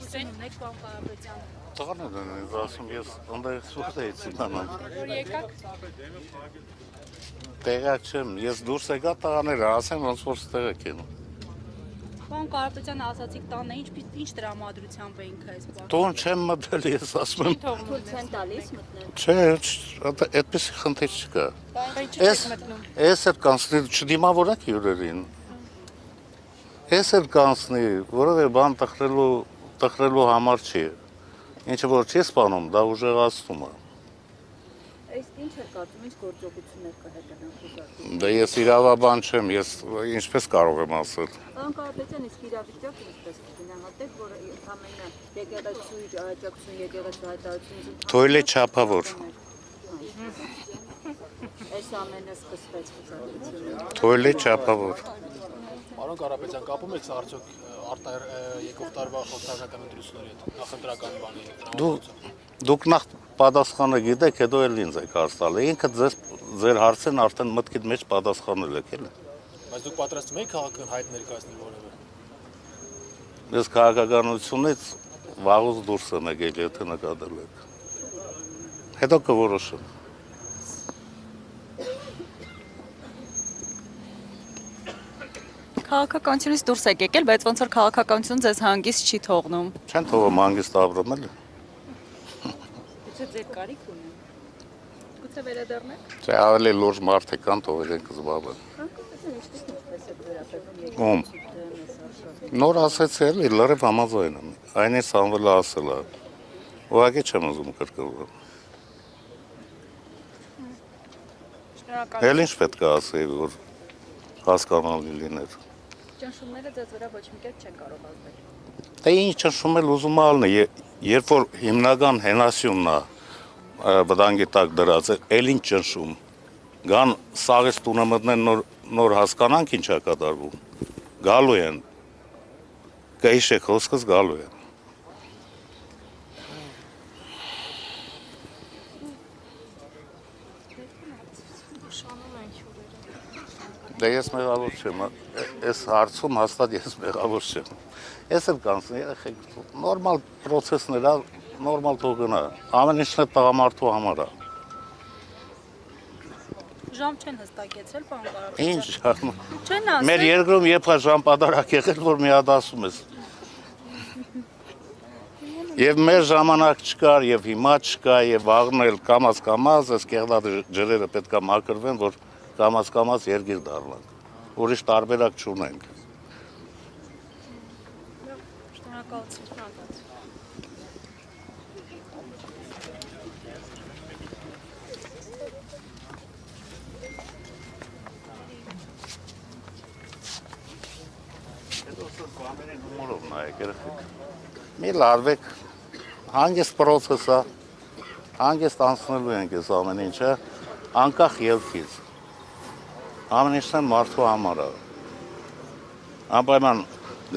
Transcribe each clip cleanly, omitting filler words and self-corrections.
Տեղեկություն ունեք պարոն Կարապետյան։ Տղան են ինձ ասում, ես ընդեղ սուրտ էից իմանամ։ Որ եկաք։ Տեղակ չեմ, ես դուրս եկա տղաները, ասեմ ոնց որ ստեղեք են։ Պարոն Կարապետյանը ասացիք տանը ինչ տրամադրությամբ էինք այս բանը։ Տուն չեմ մտել, ես ասում եմ։ Թողնում են տալիս մտնել։ Չէ, այդպեսի խնդիր չկա։ Ես էլ կանցնի չդիմավորեք հյուրերին։ Ես էլ կանցնի, որովե բան տխրելու համար չի։ Ինչը որ չի սպանում, դա ուժեղացնում է։ Այս ինչ է կարծում, ինչ գործողություններ կհետանան խոզարկում։ Դա ես իրավաբան չեմ, ես ինչպես կարող եմ ասել։ Պարոն Կարապետյան, իսկ իրավիճակը ինչպես կգնահատեք, որ ընդամենը եկեղեցու աջակցություն, եկեղեցու հայտարարությունից Թույլի չափավոր։ այս ամենը սկսվեց խոզարկությունից։ Թույլի չափավոր։ Պարոն Կարապետյան, կապում եք արդյոք եկող տարվա խորհրդարանական ընտրությունների հետ, նախընտրական բանի հետ։ Դուք նախ պատասխանը գիտեք, հետո էլ ինձ եք հարց տալի։ Ինքը ձեր հարցին արդեն մտքիդ մեջ պատասխանել եք, էլի։ Բայց դուք պատրաստվում եք քաղաքական հայտ ներկայացնել որևէ։ Ես քաղաքականությունից վաղուց դուրս եմ եկել, եթե նկատել եք։ Հետո կորոշեմ։ Քաղաքականությունից դուրս եք եկել, բայց ոնց որ քաղաքականություն ձեզ հանգիստ չի թողնում։ Չեն թողում հանգիստ ապրում, էլի։ Գուցե ձեր կարիք ունեն։ Գուցե վերադառնաք։ Չէ, ավելի լուրջ մարդիկ կան, թողերեն կզբաղվեն։ Ում։ Նոր ասեցի էլի, լրիվ համաձայն եմ։ Այնի Սամվելը ասել է։ Ուղղակի չեմ ուզում կրկնվել։ Էլ ինչ պետք է ասեի, որ հասկանալի լիներ։ Ճնշումները ձեզ վրա ոչ մի կերպ չեն կարող ազդել։ Դե ինչ ճնշում էլ ուզում ալն է, երբ որ հիմնական հենասյունն է վտանգի տակ դրած է, էլ ինչ ճնշում։ Գան սաղից տունը մտնեն նոր հասկանանք ինչ է կատարվում։ Գալու են։ Կհիշեք խոսքս գալու են։ Դե ես մեղավոր չեմ, ես հարցում հաստատ ես մեղավոր չեմ։ Ես էլ կանցնի, երեխեք, նորմալ պրոցեսներ է, նորմալ թողնա, ամեն ինչն է տղամարդու համար է։ Ժամ չեն հստակեցրել, պարոն Կարապետյան։ Ինչ ժամ։ Չեն ասել։ Մեր երկրում երբ է ժամ պատարակ եղել, որ մի հատ ասում ես։ Եվ մեր ժամանակ չկար, եւ հիմա չկա, եւ վաղն էլ կամաց, այս կեղտա ջրերը պետք է մաքրվեն, որ կամաց երկիր դառնանք։ Ուրիշ տարբերակ չունենք։ Շնորհակալություն։ Մի լարվեք, հանգիստ պրոցես է, հանգիստ անցնելու ենք ես ամեն ինչը, անկախ ելքից։ Ամեն ինչն են մարդու համար է։ Անպայման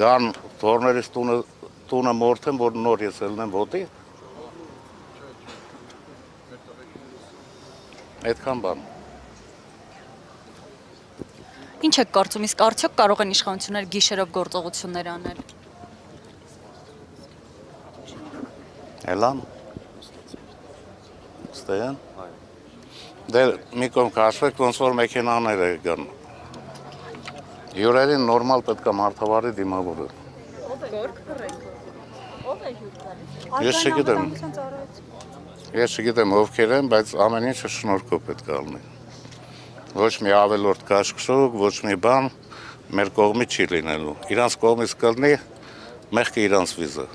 գան թորներից տունը մորթեմ, որ նոր ես ելնեմ ոտի։ Այդքան բան։ Ինչ եք կարծում, իսկ արդյոք կարող են իշխանությունները գիշերով գործողություններ անել։ Էլան։ Ստեն։ Դե մի կողմ քաշվեք, ոնց որ մեքենաներ եկան։ Հյուրերին նորմալ պետք է մարդավարի դիմավորել։ Ով է գորգ կռեք։ Ով է հյուր տալիս։ Ես չգիտեմ ովքեր են, բայց ամեն ինչը շնորհքով պետք է ալնի։ Ոչ մի ավելորդ կաշկշուկ, ոչ մի բան մեր կողմից չի լինելու։ Իրանց կողմից կլինի, մեղքը իրանց վիզը։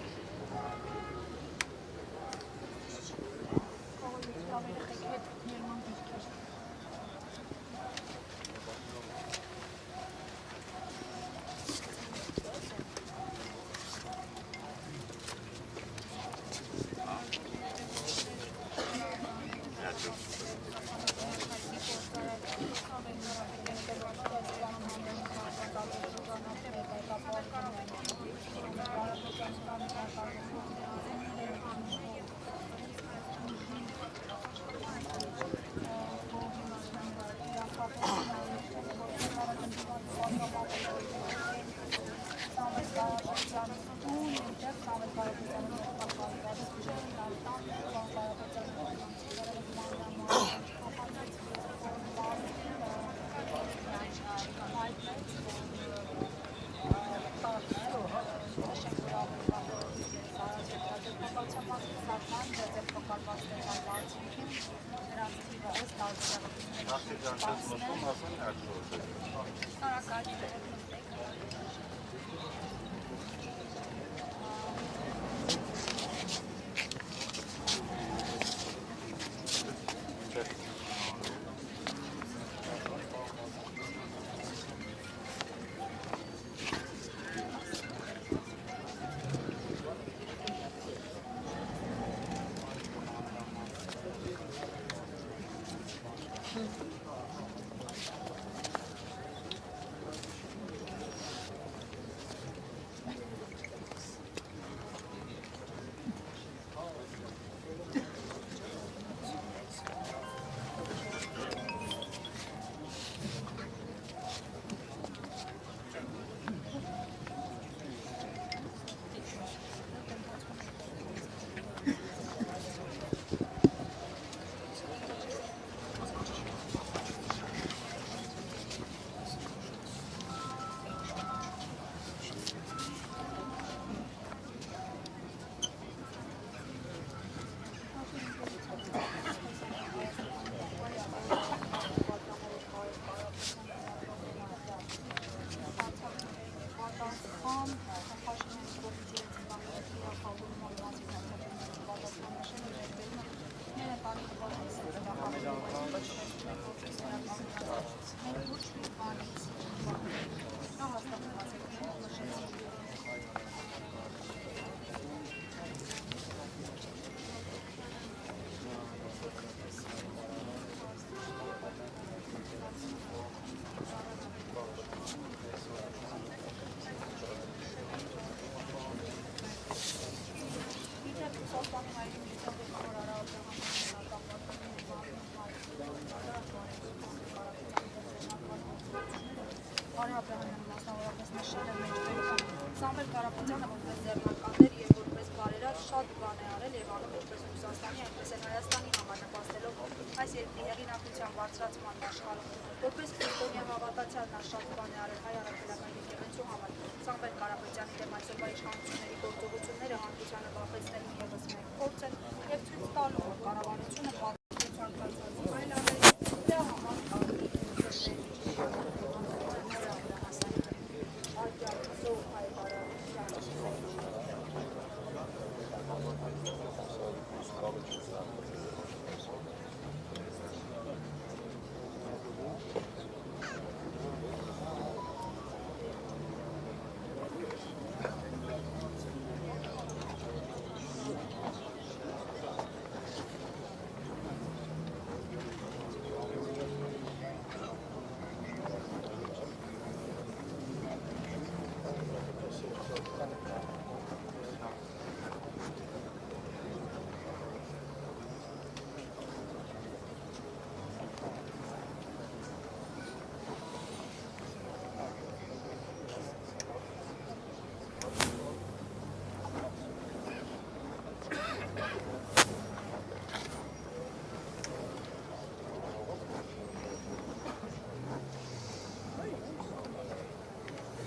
մասնավորապես նշել է մեջբերում Սամվել Կարապետյանը որպես ձեռնարկատեր եւ որպես բարերար շատ բան է արել եւ անում ինչպես Ռուսաստանի, այնպես էլ Հայաստանի համար նպաստելով այս երկրի հեղինակության բարձրացման աշխարհում։ Որպես քրիստոնյա հավատացյալ նա շատ բան է արել հայ առաքելական եկեղեցու համար։ Սամվել Կարապետյանի դեմ այսօրվա իշխանությունների